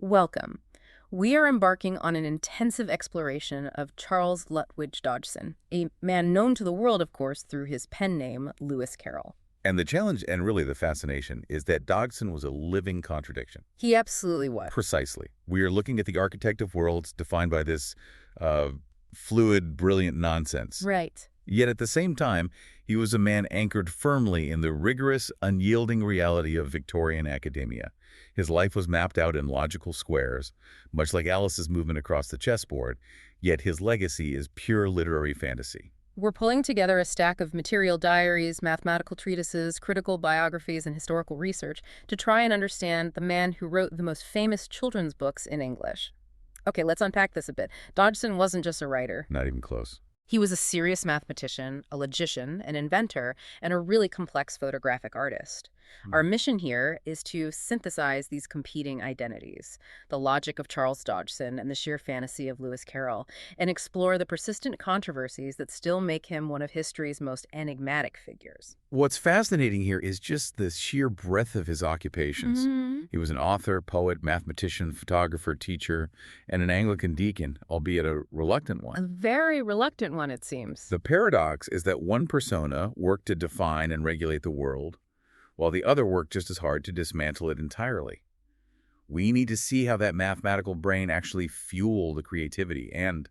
Welcome. We are embarking on an intensive exploration of Charles Lutwidge Dodgson, a man known to the world, of course, through his pen name, Lewis Carroll. And the challenge, and really the fascination, is that Dodgson was a living contradiction. He absolutely was. Precisely. We are looking at the architect of worlds defined by this uh, fluid, brilliant nonsense. Right. Yet at the same time, he was a man anchored firmly in the rigorous, unyielding reality of Victorian academia. His life was mapped out in logical squares, much like Alice's movement across the chessboard, yet his legacy is pure literary fantasy. We're pulling together a stack of material diaries, mathematical treatises, critical biographies, and historical research to try and understand the man who wrote the most famous children's books in English. Okay, let's unpack this a bit. Dodgson wasn't just a writer. Not even close. He was a serious mathematician, a logician, an inventor, and a really complex photographic artist. Our mission here is to synthesize these competing identities, the logic of Charles Dodgson and the sheer fantasy of Lewis Carroll, and explore the persistent controversies that still make him one of history's most enigmatic figures. What's fascinating here is just the sheer breadth of his occupations. He was an author, poet, mathematician, photographer, teacher, and an Anglican deacon, albeit a reluctant A one. very reluctant one, it seems. The paradox is that one persona worked to define and regulate the world, while the other worked just as hard to dismantle it entirely. We need to see how that mathematical brain actually fueled the creativity and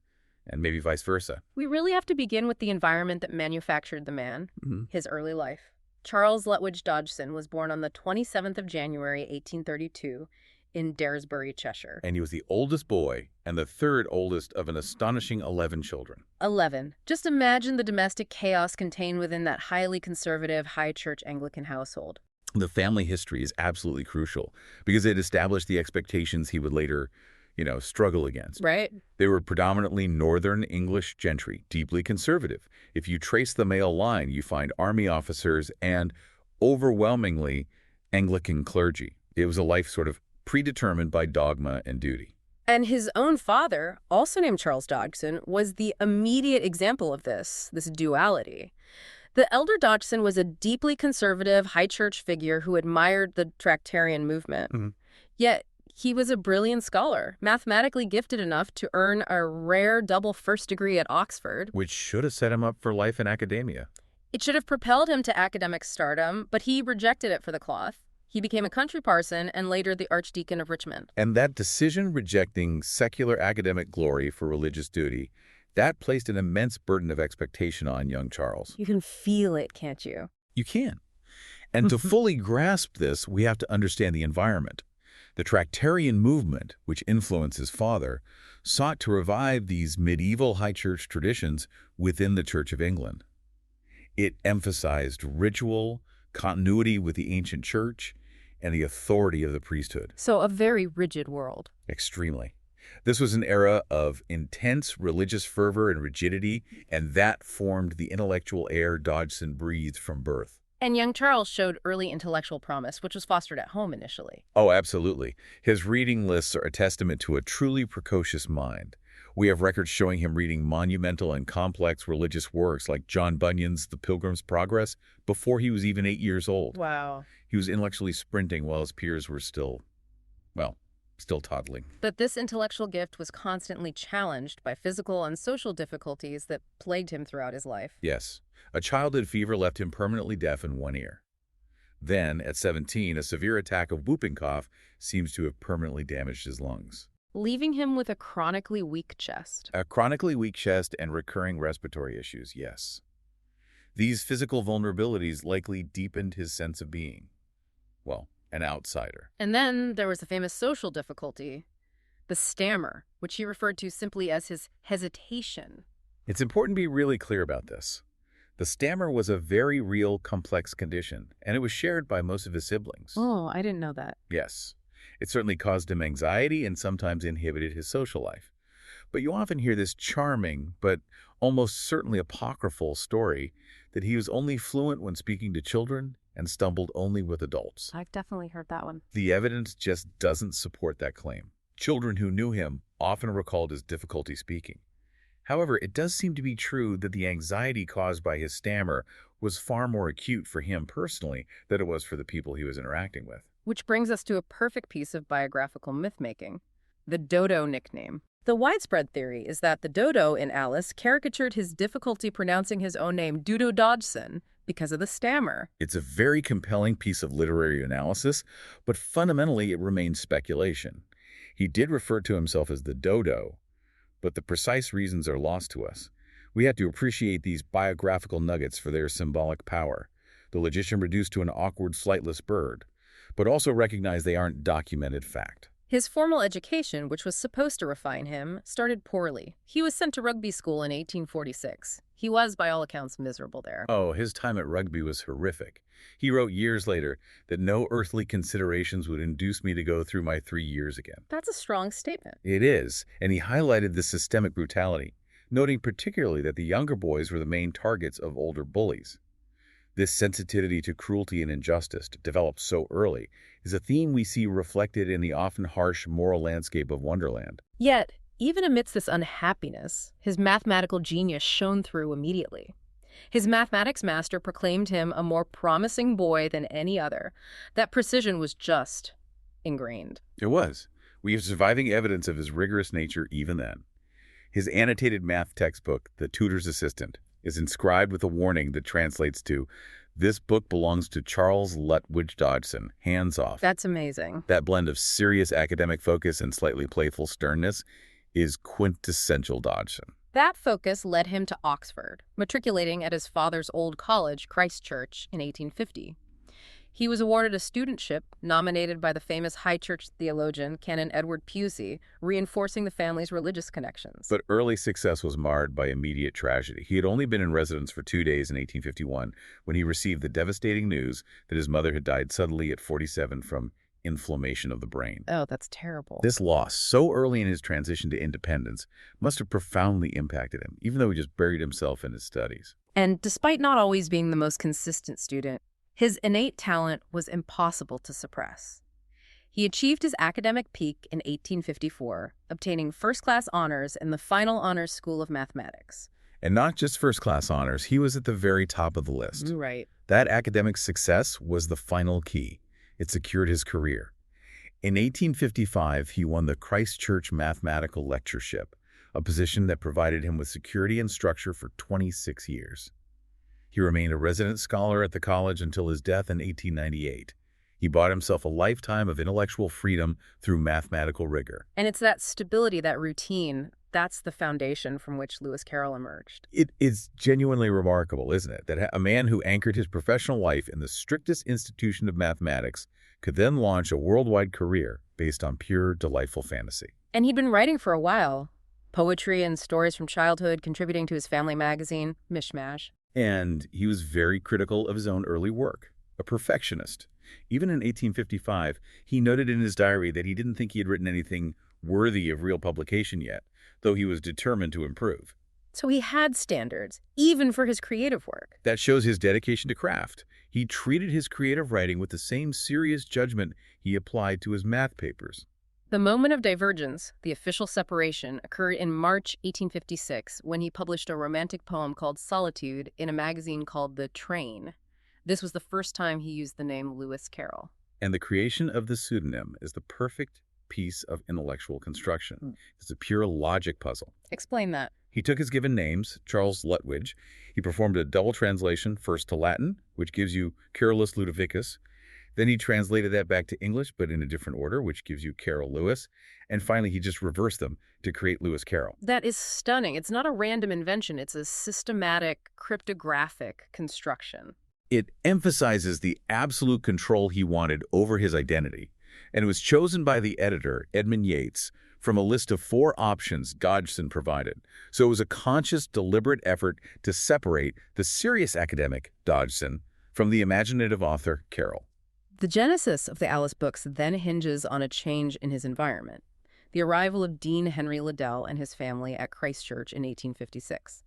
maybe vice versa. We really have to begin with the environment that manufactured the man, his early life. Charles Lutwidge Dodgson was born on the 27th of January, 1832, in Daresbury, Cheshire. And he was the oldest boy and the third oldest of an astonishing 11 children. 11. Just imagine the domestic chaos contained within that highly conservative, high church Anglican household. The family history is absolutely crucial because it established the expectations he would later, struggle against. Right? They were predominantly Northern English gentry, deeply conservative. If you trace the male line, you find army officers and, overwhelmingly, Anglican clergy. It was a life sort of predetermined by dogma and duty. And his own father, also named Charles Dodgson, was the immediate example of this duality. The elder Dodgson was a deeply conservative, high church figure who admired the Tractarian movement. Yet, he was a brilliant scholar, mathematically gifted enough to earn a rare double first degree at Oxford. Which should have set him up for life in academia. It should have propelled him to academic stardom, but he rejected it for the cloth. He became a country parson and later the Archdeacon of Richmond. And that decision rejecting secular academic glory for religious duty, that placed an immense burden of expectation on young Charles. You can feel it, can't you? You can. And to fully grasp this, we have to understand the environment. The Tractarian movement, which influenced his father, sought to revive these medieval high church traditions within the Church of England. It emphasized ritual, continuity with the ancient church, and the authority of the priesthood. So a very rigid world. Extremely. This was an era of intense religious fervor and rigidity, and that formed the intellectual air Dodgson breathed from birth. And young Charles showed early intellectual promise, which was fostered at home initially. Oh, absolutely. His reading lists are a testament to a truly precocious mind. We have records showing him reading monumental and complex religious works like John Bunyan's The Pilgrim's Progress before he was even 8 years old. Wow. He was intellectually sprinting while his peers were still toddling. But this intellectual gift was constantly challenged by physical and social difficulties that plagued him throughout his life. Yes, a childhood fever left him permanently deaf in one ear. Then, at 17, a severe attack of whooping cough seems to have permanently damaged his lungs. Leaving him with a chronically weak chest. A chronically weak chest and recurring respiratory issues, yes. These physical vulnerabilities likely deepened his sense of being, well, an outsider. And then there was the famous social difficulty, the stammer, which he referred to simply as his hesitation. It's important to be really clear about this. The stammer was a very real, complex condition, and it was shared by most of his siblings. Oh, I didn't know that. Yes. It certainly caused him anxiety and sometimes inhibited his social life. But you often hear this charming, but almost certainly apocryphal story that he was only fluent when speaking to children and stumbled only with adults. I've definitely heard that one. The evidence just doesn't support that claim. Children who knew him often recalled his difficulty speaking. However, it does seem to be true that the anxiety caused by his stammer was far more acute for him personally than it was for the people he was interacting with. Which brings us to a perfect piece of biographical myth-making, the Dodo nickname. The widespread theory is that the Dodo in Alice caricatured his difficulty pronouncing his own name, Dodo Dodgson, because of the stammer. It's a very compelling piece of literary analysis, but fundamentally it remains speculation. He did refer to himself as the Dodo, but the precise reasons are lost to us. We have to appreciate these biographical nuggets for their symbolic power, the logician reduced to an awkward, flightless bird, but also recognize they aren't documented fact. His formal education, which was supposed to refine him, started poorly. He was sent to rugby school in 1846. He was, by all accounts, miserable there. Oh, his time at rugby was horrific. He wrote years later that no earthly considerations would induce me to go through my 3 years again. That's a strong statement. It is, and he highlighted the systemic brutality, noting particularly that the younger boys were the main targets of older bullies. This sensitivity to cruelty and injustice, developed so early, is a theme we see reflected in the often harsh moral landscape of Wonderland. Yet, even amidst this unhappiness, his mathematical genius shone through immediately. His mathematics master proclaimed him a more promising boy than any other. That precision was just ingrained. It was. We have surviving evidence of his rigorous nature even then. His annotated math textbook, The Tutor's Assistant, is inscribed with a warning that translates to, "This book belongs to Charles Lutwidge Dodgson, hands off." That's amazing. That blend of serious academic focus and slightly playful sternness is quintessential Dodgson. That focus led him to Oxford, matriculating at his father's old college, Christ Church, in 1850. He was awarded a studentship nominated by the famous High Church theologian Canon Edward Pusey, reinforcing the family's religious connections. But early success was marred by immediate tragedy. He had only been in residence for 2 days in 1851 when he received the devastating news that his mother had died suddenly at 47 from inflammation of the brain. Oh, that's terrible. This loss, so early in his transition to independence, must have profoundly impacted him, even though he just buried himself in his studies. And despite not always being the most consistent student, his innate talent was impossible to suppress. He achieved his academic peak in 1854, obtaining first-class honors in the final honors school of mathematics. And not just first-class honors, he was at the very top of the list. Right. That academic success was the final key. It secured his career. In 1855, he won the Christ Church Mathematical Lectureship, a position that provided him with security and structure for 26 years. He remained a resident scholar at the college until his death in 1898. He bought himself a lifetime of intellectual freedom through mathematical rigor. And it's that stability, that routine, that's the foundation from which Lewis Carroll emerged. It is genuinely remarkable, isn't it, that a man who anchored his professional life in the strictest institution of mathematics could then launch a worldwide career based on pure, delightful fantasy. And he'd been writing for a while. Poetry and stories from childhood, contributing to his family magazine, Mishmash. And he was very critical of his own early work, a perfectionist. Even in 1855, he noted in his diary that he didn't think he had written anything worthy of real publication yet, though he was determined to improve. So he had standards, even for his creative work. That shows his dedication to craft. He treated his creative writing with the same serious judgment he applied to his math papers. The moment of divergence, the official separation, occurred in March 1856 when he published a romantic poem called Solitude in a magazine called The Train. This was the first time he used the name Lewis Carroll. And the creation of the pseudonym is the perfect piece of intellectual construction. It's a pure logic puzzle. Explain that. He took his given names, Charles Lutwidge. He performed a double translation, first to Latin, which gives you Carolus Ludovicus. Then he translated that back to English, but in a different order, which gives you Carroll Lewis. And finally, he just reversed them to create Lewis Carroll. That is stunning. It's not a random invention. It's a systematic, cryptographic construction. It emphasizes the absolute control he wanted over his identity. And it was chosen by the editor, Edmund Yates, from a list of 4 options Dodgson provided. So it was a conscious, deliberate effort to separate the serious academic, Dodgson, from the imaginative author, Carroll. The genesis of the Alice books then hinges on a change in his environment, the arrival of Dean Henry Liddell and his family at Christ Church in 1856.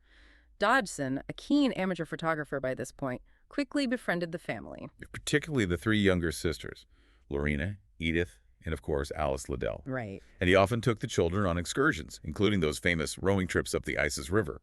Dodgson, a keen amateur photographer by this point, quickly befriended the family. Particularly the 3 younger sisters, Lorena, Edith, and of course, Alice Liddell. Right. And he often took the children on excursions, including those famous rowing trips up the Isis River.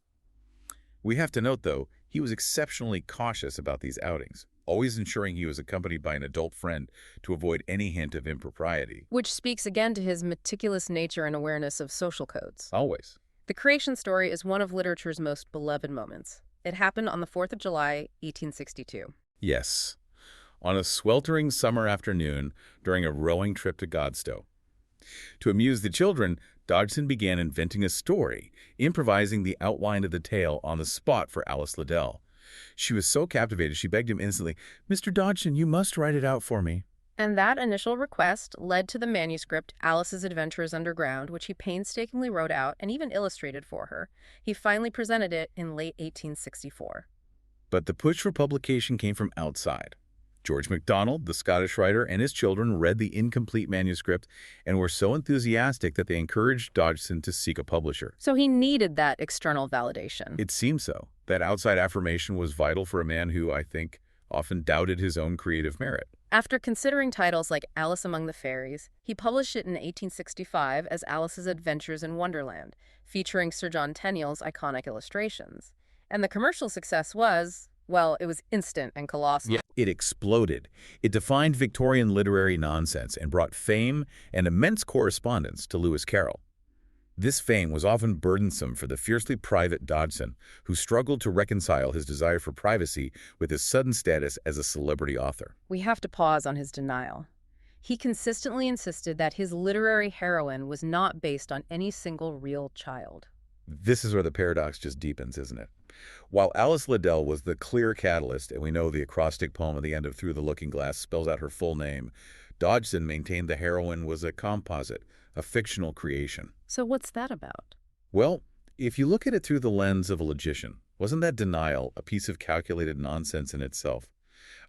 We have to note, though, he was exceptionally cautious about these outings. always ensuring he was accompanied by an adult friend to avoid any hint of impropriety. Which speaks again to his meticulous nature and awareness of social codes. Always. The creation story is one of literature's most beloved moments. It happened on the 4th of July, 1862. Yes. On a sweltering summer afternoon during a rowing trip to Godstow. To amuse the children, Dodgson began inventing a story, improvising the outline of the tale on the spot for Alice Liddell. She was so captivated she begged him instantly, "Mr. Dodgson, you must write it out for me." And that initial request led to the manuscript Alice's Adventures Underground, which he painstakingly wrote out and even illustrated for her. He finally presented it in late 1864. But the push for publication came from outside. George MacDonald, the Scottish writer, and his children read the incomplete manuscript and were so enthusiastic that they encouraged Dodgson to seek a publisher. So he needed that external validation. It seemed so. That outside affirmation was vital for a man who, I think, often doubted his own creative merit. After considering titles like Alice Among the Fairies, he published it in 1865 as Alice's Adventures in Wonderland, featuring Sir John Tenniel's iconic illustrations. And the commercial success was, well, it was instant and colossal. Yeah. It exploded. It defined Victorian literary nonsense and brought fame and immense correspondence to Lewis Carroll. This fame was often burdensome for the fiercely private Dodgson, who struggled to reconcile his desire for privacy with his sudden status as a celebrity author. We have to pause on his denial. He consistently insisted that his literary heroine was not based on any single real child. This is where the paradox just deepens, isn't it? While Alice Liddell was the clear catalyst, and we know the acrostic poem at the end of Through the Looking Glass spells out her full name, Dodgson maintained the heroine was a composite, a fictional creation. So what's that about? Well, if you look at it through the lens of a logician, wasn't that denial a piece of calculated nonsense in itself?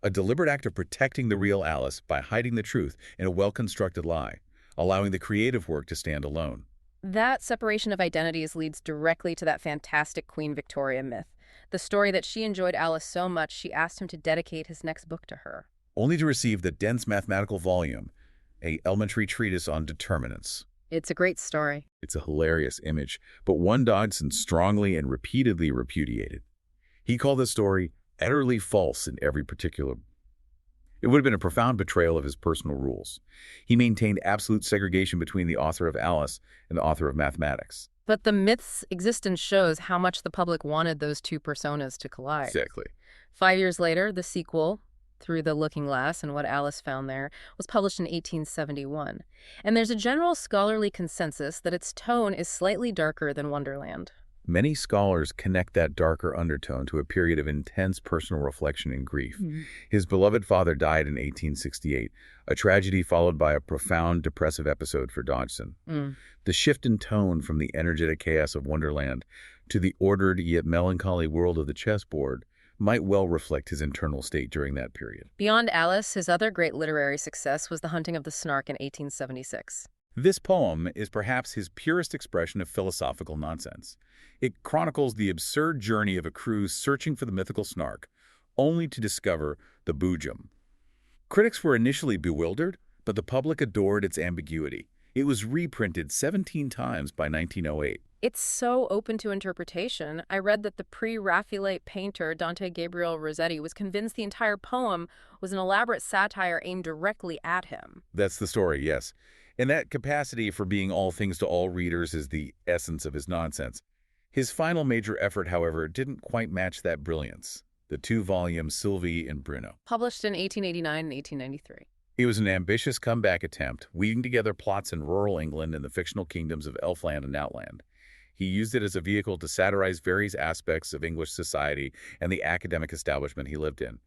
A deliberate act of protecting the real Alice by hiding the truth in a well-constructed lie, allowing the creative work to stand alone. That separation of identities leads directly to that fantastic Queen Victoria myth, the story that she enjoyed Alice so much she asked him to dedicate his next book to her. Only to receive the dense mathematical volume, a elementary treatise on determinants. It's a great story. It's a hilarious image, but one Dodgson strongly and repeatedly repudiated. He called the story utterly false in every particular. It would have been a profound betrayal of his personal rules. He maintained absolute segregation between the author of Alice and the author of mathematics. But the myth's existence shows how much the public wanted those two personas to collide. Exactly. 5 years later, the sequel, Through the Looking Glass and What Alice Found There, was published in 1871. And there's a general scholarly consensus that its tone is slightly darker than Wonderland. Many scholars connect that darker undertone to a period of intense personal reflection and grief. His beloved father died in 1868, a tragedy followed by a profound depressive episode for Dodgson. The shift in tone from the energetic chaos of Wonderland to the ordered yet melancholy world of the chessboard might well reflect his internal state during that period. Beyond Alice, his other great literary success was The Hunting of the Snark in 1876. This poem is perhaps his purest expression of philosophical nonsense. It chronicles the absurd journey of a crew searching for the mythical snark, only to discover the boojum. Critics were initially bewildered, but the public adored its ambiguity. It was reprinted 17 times by 1908. It's so open to interpretation. I read that the pre-Raphaelite painter Dante Gabriel Rossetti was convinced the entire poem was an elaborate satire aimed directly at him. That's the story, yes. And that capacity for being all things to all readers is the essence of his nonsense. His final major effort, however, didn't quite match that brilliance. The two-volume Sylvie and Bruno. Published in 1889 and 1893. It was an ambitious comeback attempt, weaving together plots in rural England and the fictional kingdoms of Elfland and Outland. He used it as a vehicle to satirize various aspects of English society and the academic establishment he lived in.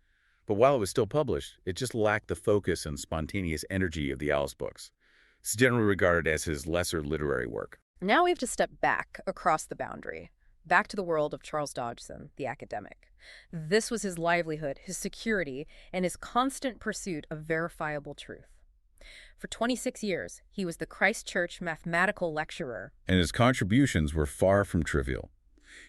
But while it was still published, it just lacked the focus and spontaneous energy of the Alice books. It's generally regarded as his lesser literary work. Now we have to step back across the boundary, back to the world of Charles Dodgson, the academic. This was his livelihood, his security, and his constant pursuit of verifiable truth. For 26 years, he was the Christ Church mathematical lecturer. And his contributions were far from trivial.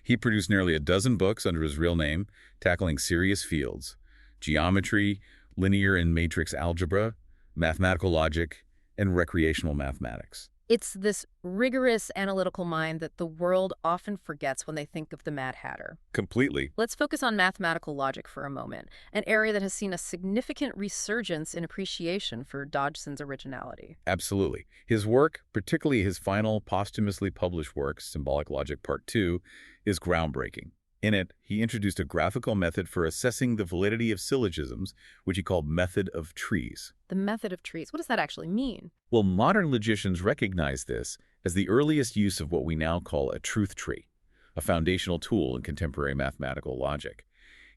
He produced nearly a dozen books under his real name, tackling serious fields: geometry, linear and matrix algebra, mathematical logic, and recreational mathematics. It's this rigorous analytical mind that the world often forgets when they think of the Mad Hatter. Completely. Let's focus on mathematical logic for a moment, an area that has seen a significant resurgence in appreciation for Dodgson's originality. Absolutely. His work, particularly his final posthumously published work, Symbolic Logic Part 2, is groundbreaking. In it, he introduced a graphical method for assessing the validity of syllogisms, which he called method of trees. The method of trees, what does that actually mean? Well, modern logicians recognize this as the earliest use of what we now call a truth tree, a foundational tool in contemporary mathematical logic.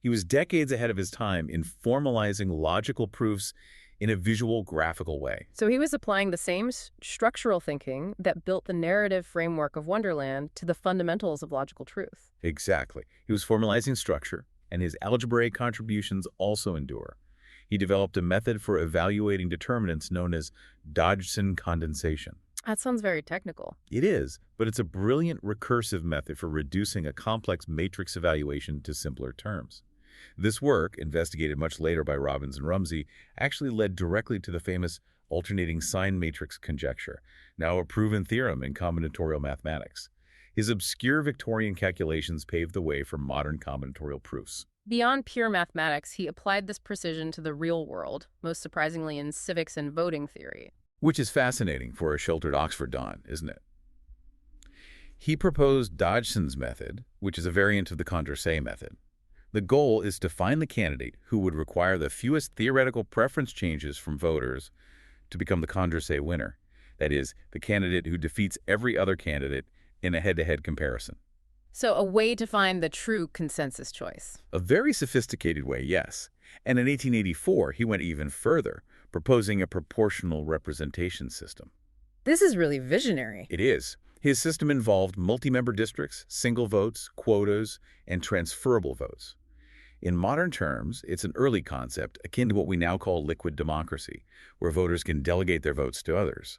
He was decades ahead of his time in formalizing logical proofs in a visual, graphical way. So he was applying the same structural thinking that built the narrative framework of Wonderland to the fundamentals of logical truth. Exactly. He was formalizing structure, and his algebraic contributions also endure. He developed a method for evaluating determinants known as Dodgson condensation. That sounds very technical. It is, but it's a brilliant recursive method for reducing a complex matrix evaluation to simpler terms. This work, investigated much later by Robbins and Rumsey, actually led directly to the famous alternating sign matrix conjecture, now a proven theorem in combinatorial mathematics. His obscure Victorian calculations paved the way for modern combinatorial proofs. Beyond pure mathematics, he applied this precision to the real world, most surprisingly in civics and voting theory. Which is fascinating for a sheltered Oxford don, isn't it? He proposed Dodgson's method, which is a variant of the Condorcet method. The goal is to find the candidate who would require the fewest theoretical preference changes from voters to become the Condorcet winner. That is, the candidate who defeats every other candidate in a head-to-head comparison. So a way to find the true consensus choice. A very sophisticated way, yes. And in 1884, he went even further, proposing a proportional representation system. This is really visionary. It is. His system involved multi-member districts, single votes, quotas, and transferable votes. In modern terms, it's an early concept akin to what we now call liquid democracy, where voters can delegate their votes to others.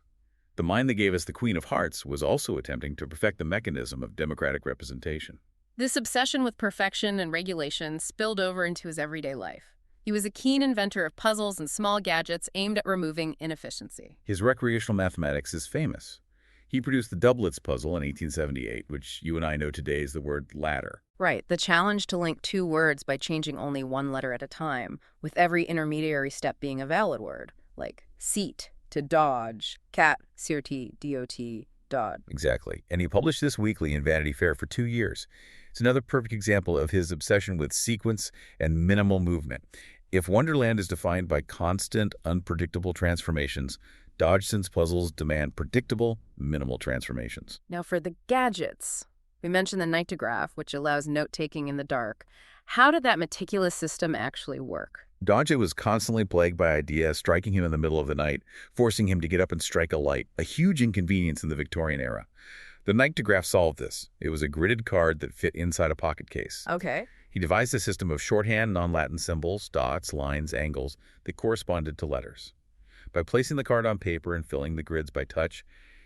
The mind that gave us the Queen of Hearts was also attempting to perfect the mechanism of democratic representation. This obsession with perfection and regulation spilled over into his everyday life. He was a keen inventor of puzzles and small gadgets aimed at removing inefficiency. His recreational mathematics is famous. He produced the doublets puzzle in 1878, which you and I know today as the word ladder. Right, the challenge to link two words by changing only one letter at a time, with every intermediary step being a valid word, like seat to dodge, cat, CRT, DOT, dod. Exactly. And he published this weekly in Vanity Fair for 2 years. It's another perfect example of his obsession with sequence and minimal movement. If Wonderland is defined by constant, unpredictable transformations, Dodgson's puzzles demand predictable, minimal transformations. Now for the gadgets. We mentioned the nightograph, which allows note-taking in the dark. How did that meticulous system actually work? Dodge was constantly plagued by ideas striking him in the middle of the night, forcing him to get up and strike a light, a huge inconvenience in the Victorian era. The nightograph solved this. It was a gridded card that fit inside a pocket case. Okay. He devised a system of shorthand, non-Latin symbols, dots, lines, angles that corresponded to letters. By placing the card on paper and filling the grids by touch,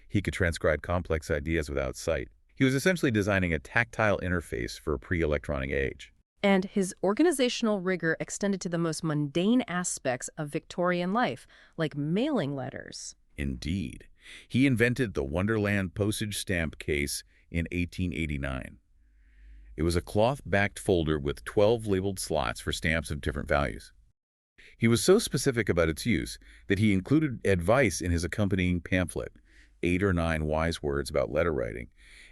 he could transcribe complex ideas without sight. He was essentially designing a tactile interface for a pre-electronic age. And his organizational rigor extended to the most mundane aspects of Victorian life, like mailing letters. Indeed. He invented the Wonderland postage stamp case in 1889. It was a cloth-backed folder with 12 labeled slots for stamps of different values. He was so specific about its use that he included advice in his accompanying pamphlet, 8 or 9 wise words about letter writing,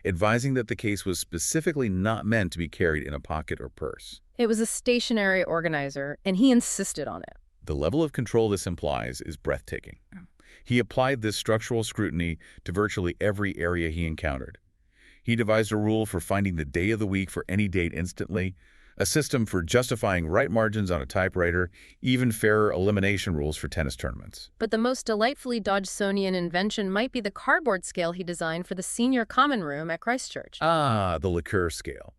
advising that the case was specifically not meant to be carried in a pocket or purse. It was a stationary organizer, and he insisted on it. The level of control this implies is breathtaking. He applied this structural scrutiny to virtually every area he encountered. He devised a rule for finding the day of the week for any date instantly, a system for justifying right margins on a typewriter, even fairer elimination rules for tennis tournaments. But the most delightfully Dodgsonian invention might be the cardboard scale he designed for the senior common room at Christ Church. Ah, the liqueur scale.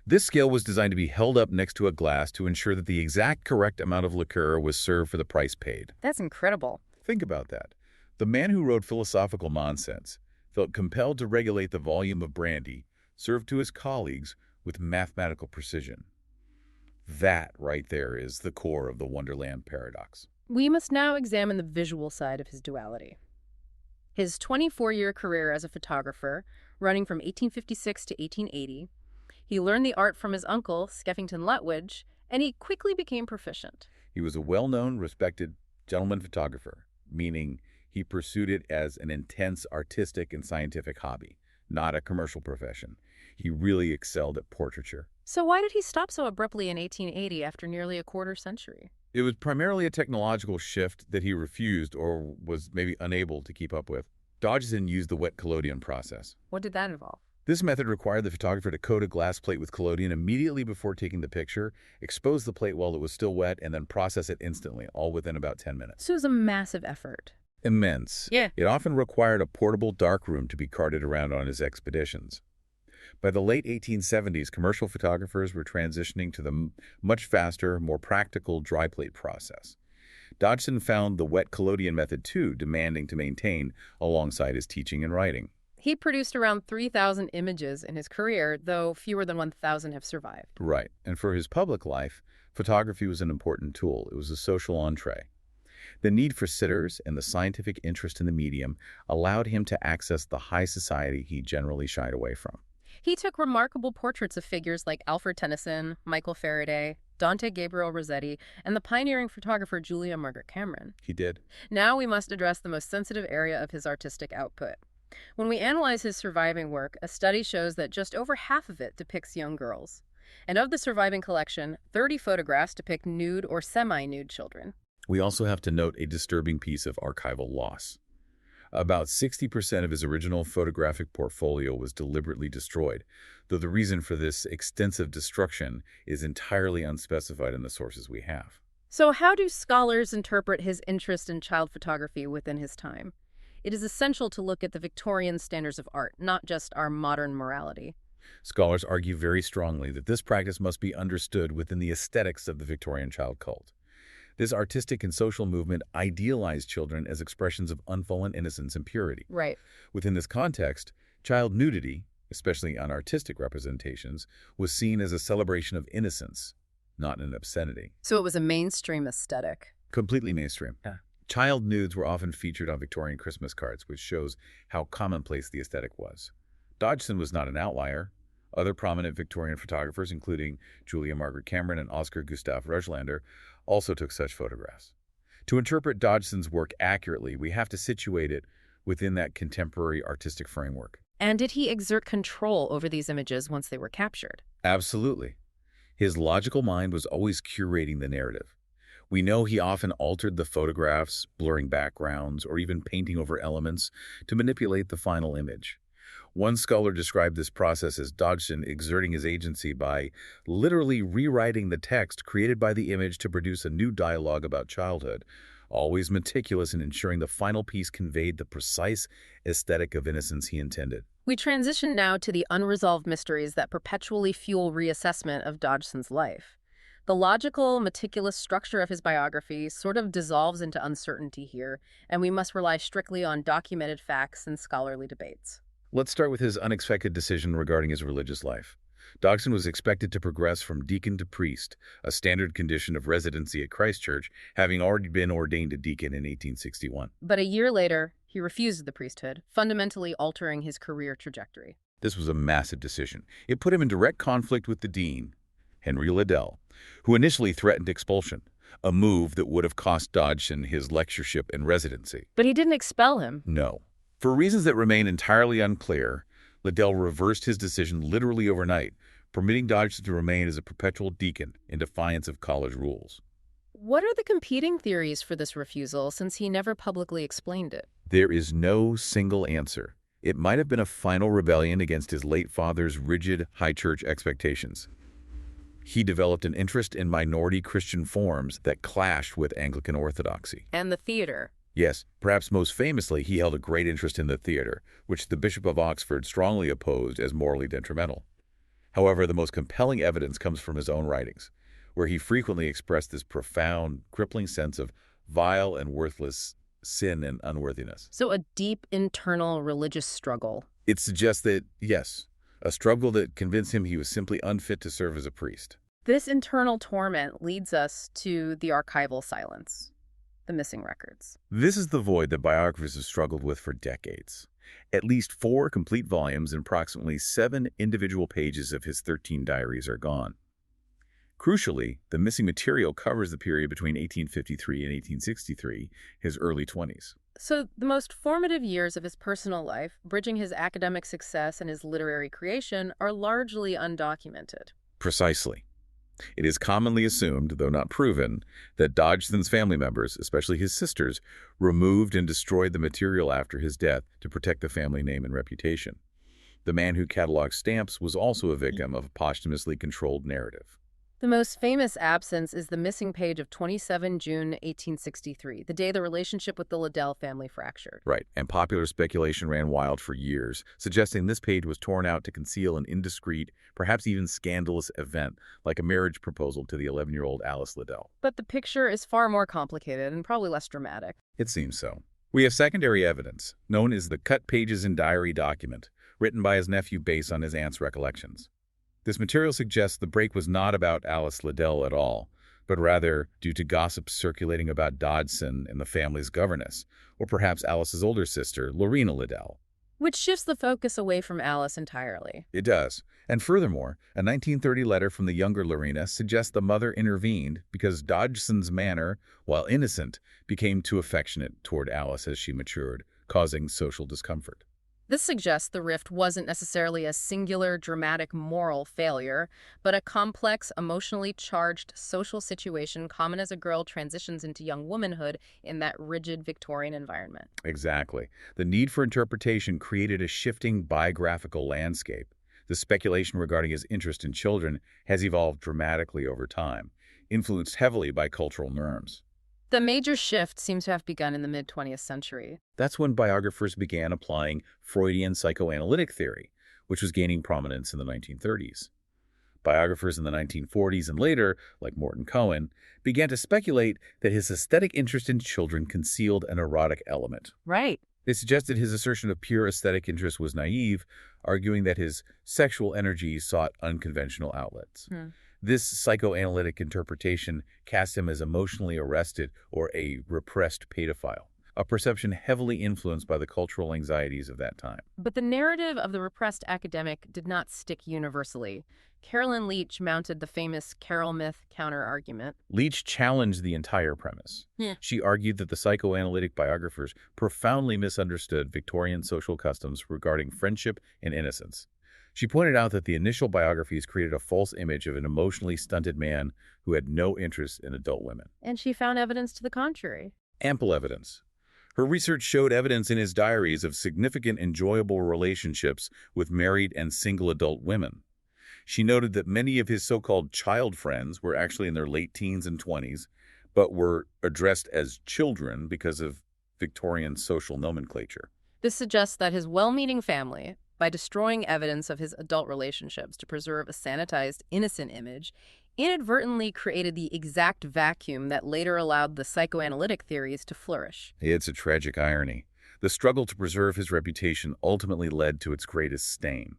This scale was designed to be held up next to a glass to ensure that the exact correct amount of liqueur was served for the price paid. That's incredible. Think about that. The man who wrote philosophical nonsense felt compelled to regulate the volume of brandy served to his colleagues with mathematical precision. That right there is the core of the Wonderland paradox. We must now examine the visual side of his duality. His 24-year career as a photographer, running from 1856 to 1880, he learned the art from his uncle, Skeffington Lutwidge, and he quickly became proficient. He was a well-known, respected gentleman photographer, meaning he pursued it as an intense artistic and scientific hobby, not a commercial profession. He really excelled at portraiture. So why did he stop so abruptly in 1880 after nearly a quarter century? It was primarily a technological shift that he refused or was maybe unable to keep up with. Dodgson used the wet collodion process. What did that involve? This method required the photographer to coat a glass plate with collodion immediately before taking the picture, expose the plate while it was still wet, and then process it instantly, all within about 10 minutes. So it was a massive effort. Immense. Yeah. It often required a portable darkroom to be carted around on his expeditions. By the late 1870s, commercial photographers were transitioning to the much faster, more practical dry plate process. Dodgson found the wet collodion method too demanding to maintain alongside his teaching and writing. He produced around 3,000 images in his career, though fewer than 1,000 have survived. Right. And for his public life, photography was an important tool. It was a social entree. The need for sitters and the scientific interest in the medium allowed him to access the high society he generally shied away from. He took remarkable portraits of figures like Alfred Tennyson, Michael Faraday, Dante Gabriel Rossetti, and the pioneering photographer Julia Margaret Cameron. He did. Now we must address the most sensitive area of his artistic output. When we analyze his surviving work, a study shows that just over half of it depicts young girls. And of the surviving collection, 30 photographs depict nude or semi-nude children. We also have to note a disturbing piece of archival loss. About 60% of his original photographic portfolio was deliberately destroyed, though the reason for this extensive destruction is entirely unspecified in the sources we have. So how do scholars interpret his interest in child photography within his time? It is essential to look at the Victorian standards of art, not just our modern morality. Scholars argue very strongly that this practice must be understood within the aesthetics of the Victorian child cult. This artistic and social movement idealized children as expressions of unfallen innocence and purity. Right. Within this context, child nudity, especially on artistic representations, was seen as a celebration of innocence, not an obscenity. So it was a mainstream aesthetic. Completely mainstream. Yeah. Child nudes were often featured on Victorian Christmas cards, which shows how commonplace the aesthetic was. Dodgson was not an outlier. Other prominent Victorian photographers, including Julia Margaret Cameron and Oscar Gustav Rejlander, also took such photographs. To interpret Dodgson's work accurately, we have to situate it within that contemporary artistic framework. And did he exert control over these images once they were captured? Absolutely. His logical mind was always curating the narrative. We know he often altered the photographs, blurring backgrounds, or even painting over elements to manipulate the final image. One scholar described this process as Dodgson exerting his agency by literally rewriting the text created by the image to produce a new dialogue about childhood, always meticulous in ensuring the final piece conveyed the precise aesthetic of innocence he intended. We transition now to the unresolved mysteries that perpetually fuel reassessment of Dodgson's life. The logical, meticulous structure of his biography sort of dissolves into uncertainty here, and we must rely strictly on documented facts and scholarly debates. Let's start with his unexpected decision regarding his religious life. Dodgson was expected to progress from deacon to priest, a standard condition of residency at Christ Church, having already been ordained a deacon in 1861. But a year later, he refused the priesthood, fundamentally altering his career trajectory. This was a massive decision. It put him in direct conflict with the dean, Henry Liddell, who initially threatened expulsion, a move that would have cost Dodgson his lectureship and residency. But he didn't expel him. No. For reasons that remain entirely unclear, Liddell reversed his decision literally overnight, permitting Dodgson to remain as a perpetual deacon in defiance of college rules. What are the competing theories for this refusal, since he never publicly explained it? There is no single answer. It might have been a final rebellion against his late father's rigid high church expectations. He developed an interest in minority Christian forms that clashed with Anglican orthodoxy. And the theater. Yes, perhaps most famously, he held a great interest in the theater, which the Bishop of Oxford strongly opposed as morally detrimental. However, the most compelling evidence comes from his own writings, where he frequently expressed this profound, crippling sense of vile and worthless sin and unworthiness. So a deep internal religious struggle. It suggests that, yes, a struggle that convinced him he was simply unfit to serve as a priest. This internal torment leads us to the archival silence. the missing records. This is the void that biographers have struggled with for decades. At least 4 complete volumes and approximately 7 individual pages of his 13 diaries are gone. Crucially, the missing material covers the period between 1853 and 1863, his early 20s. So the most formative years of his personal life, bridging his academic success and his literary creation, are largely undocumented. Precisely. It is commonly assumed, though not proven, that Dodgson's family members, especially his sisters, removed and destroyed the material after his death to protect the family name and reputation. The man who cataloged stamps was also a victim of a posthumously controlled narrative. The most famous absence is the missing page of 27 June 1863, the day the relationship with the Liddell family fractured. Right, and popular speculation ran wild for years, suggesting this page was torn out to conceal an indiscreet, perhaps even scandalous event, like a marriage proposal to the 11-year-old Alice Liddell. But the picture is far more complicated and probably less dramatic. It seems so. We have secondary evidence, known as the cut pages in diary document, written by his nephew based on his aunt's recollections. This material suggests the break was not about Alice Liddell at all, but rather due to gossip circulating about Dodgson and the family's governess, or perhaps Alice's older sister, Lorena Liddell. Which shifts the focus away from Alice entirely. It does. And furthermore, a 1930 letter from the younger Lorena suggests the mother intervened because Dodgson's manner, while innocent, became too affectionate toward Alice as she matured, causing social discomfort. This suggests the rift wasn't necessarily a singular, dramatic moral failure, but a complex, emotionally charged social situation common as a girl transitions into young womanhood in that rigid Victorian environment. Exactly. The need for interpretation created a shifting biographical landscape. The speculation regarding his interest in children has evolved dramatically over time, influenced heavily by cultural norms. The major shift seems to have begun in the mid-20th century. That's when biographers began applying Freudian psychoanalytic theory, which was gaining prominence in the 1930s. Biographers in the 1940s and later, like Morton Cohen, began to speculate that his aesthetic interest in children concealed an erotic element. Right. They suggested his assertion of pure aesthetic interest was naive, arguing that his sexual energies sought unconventional outlets. This psychoanalytic interpretation cast him as emotionally arrested or a repressed pedophile, a perception heavily influenced by the cultural anxieties of that time. But the narrative of the repressed academic did not stick universally. Carolyn Leach mounted the famous Carol myth counter-argument. Leach challenged the entire premise. She argued that the psychoanalytic biographers profoundly misunderstood Victorian social customs regarding friendship and innocence. She pointed out that the initial biographies created a false image of an emotionally stunted man who had no interest in adult women. And she found evidence to the contrary. Ample evidence. Her research showed evidence in his diaries of significant enjoyable relationships with married and single adult women. She noted that many of his so-called child friends were actually in their late teens and 20s, but were addressed as children because of Victorian social nomenclature. This suggests that his well-meaning family, by destroying evidence of his adult relationships to preserve a sanitized, innocent image, inadvertently created the exact vacuum that later allowed the psychoanalytic theories to flourish. It's a tragic irony. The struggle to preserve his reputation ultimately led to its greatest stain.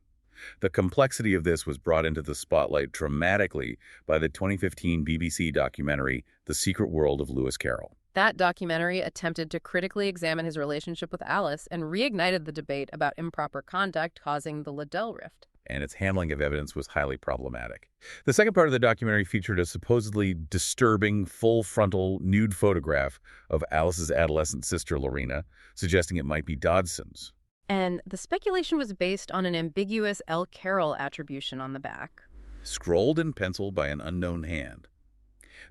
The complexity of this was brought into the spotlight dramatically by the 2015 BBC documentary, The Secret World of Lewis Carroll. That documentary attempted to critically examine his relationship with Alice and reignited the debate about improper conduct causing the Liddell rift. And its handling of evidence was highly problematic. The second part of the documentary featured a supposedly disturbing, full-frontal nude photograph of Alice's adolescent sister, Lorena, suggesting it might be Dodgson's. And the speculation was based on an ambiguous L. Carroll attribution on the back. Scrawled in pencil by an unknown hand.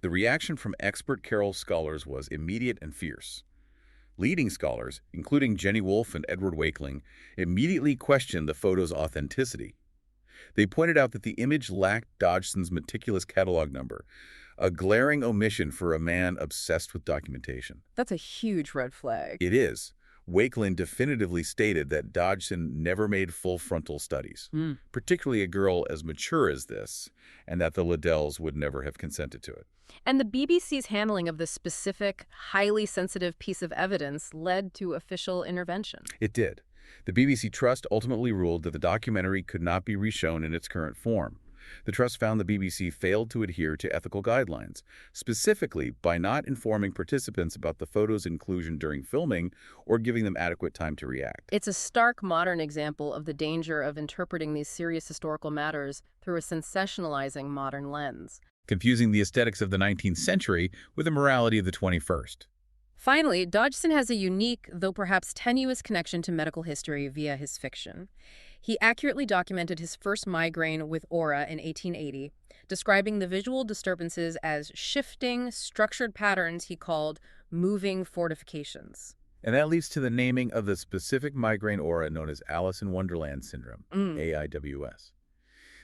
The reaction from expert Carroll scholars was immediate and fierce. Leading scholars, including Jenny Wolfe and Edward Wakeling, immediately questioned the photo's authenticity. They pointed out that the image lacked Dodgson's meticulous catalog number, a glaring omission for a man obsessed with documentation. That's a huge red flag. It is. Wakeling definitively stated that Dodgson never made full-frontal studies, particularly a girl as mature as this, and that the Liddells would never have consented to it. And the BBC's handling of this specific, highly sensitive piece of evidence led to official intervention. It did. The BBC Trust ultimately ruled that the documentary could not be reshown in its current form. The trust found the BBC failed to adhere to ethical guidelines, specifically by not informing participants about the photo's inclusion during filming or giving them adequate time to react. It's a stark modern example of the danger of interpreting these serious historical matters through a sensationalizing modern lens. Confusing the aesthetics of the 19th century with the morality of the 21st. Finally, Dodgson has a unique, though perhaps tenuous, connection to medical history via his fiction. He accurately documented his first migraine with aura in 1880, describing the visual disturbances as shifting, structured patterns he called moving fortifications. And that leads to the naming of the specific migraine aura known as Alice in Wonderland syndrome, AIWS.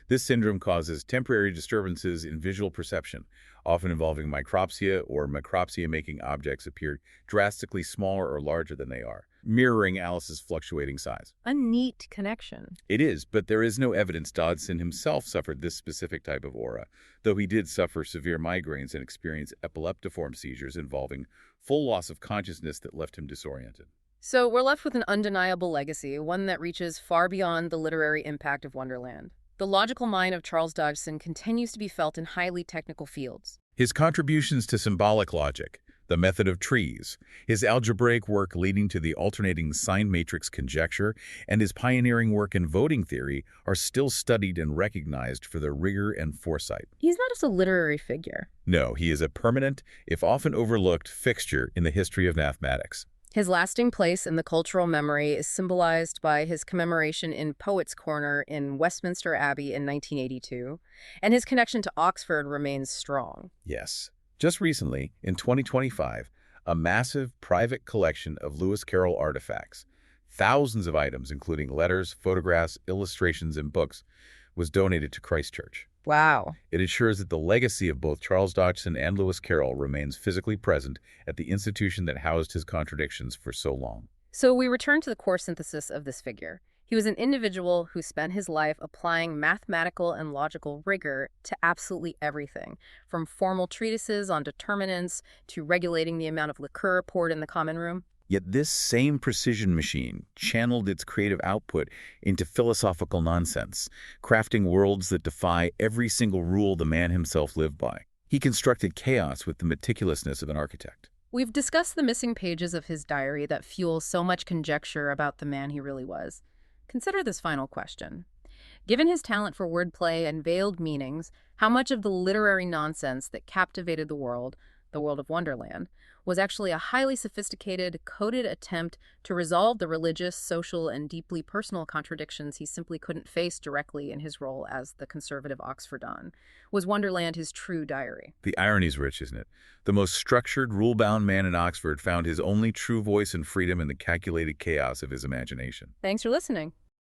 This syndrome causes temporary disturbances in visual perception, often involving micropsia or macropsia, making objects appear drastically smaller or larger than they are, mirroring Alice's fluctuating size. A neat connection. It is, but there is no evidence Dodgson himself suffered this specific type of aura, though he did suffer severe migraines and experience epileptiform seizures involving full loss of consciousness that left him disoriented. So we're left with an undeniable legacy, one that reaches far beyond the literary impact of Wonderland. The logical mind of Charles Dodgson continues to be felt in highly technical fields. His contributions to symbolic logic, the method of trees, his algebraic work leading to the alternating sign matrix conjecture, and his pioneering work in voting theory are still studied and recognized for their rigor and foresight. He's not just a literary figure. No, he is a permanent, if often overlooked, fixture in the history of mathematics. His lasting place in the cultural memory is symbolized by his commemoration in Poets' Corner in Westminster Abbey in 1982, and his connection to Oxford remains strong. Yes. Just recently, in 2025, a massive private collection of Lewis Carroll artifacts, thousands of items including letters, photographs, illustrations, and books, was donated to Christ Church. Wow. It ensures that the legacy of both Charles Dodgson and Lewis Carroll remains physically present at the institution that housed his contradictions for so long. So we return to the core synthesis of this figure. He was an individual who spent his life applying mathematical and logical rigor to absolutely everything, from formal treatises on determinants to regulating the amount of liqueur poured in the common room. Yet this same precision machine channeled its creative output into philosophical nonsense, crafting worlds that defy every single rule the man himself lived by. He constructed chaos with the meticulousness of an architect. We've discussed the missing pages of his diary that fuel so much conjecture about the man he really was. Consider this final question. Given his talent for wordplay and veiled meanings, how much of the literary nonsense that captivated the world of Wonderland, was actually a highly sophisticated, coded attempt to resolve the religious, social, and deeply personal contradictions he simply couldn't face directly in his role as the conservative Oxford Don? Was Wonderland his true diary? The irony's rich, isn't it? The most structured, rule-bound man in Oxford found his only true voice and freedom in the calculated chaos of his imagination. Thanks for listening.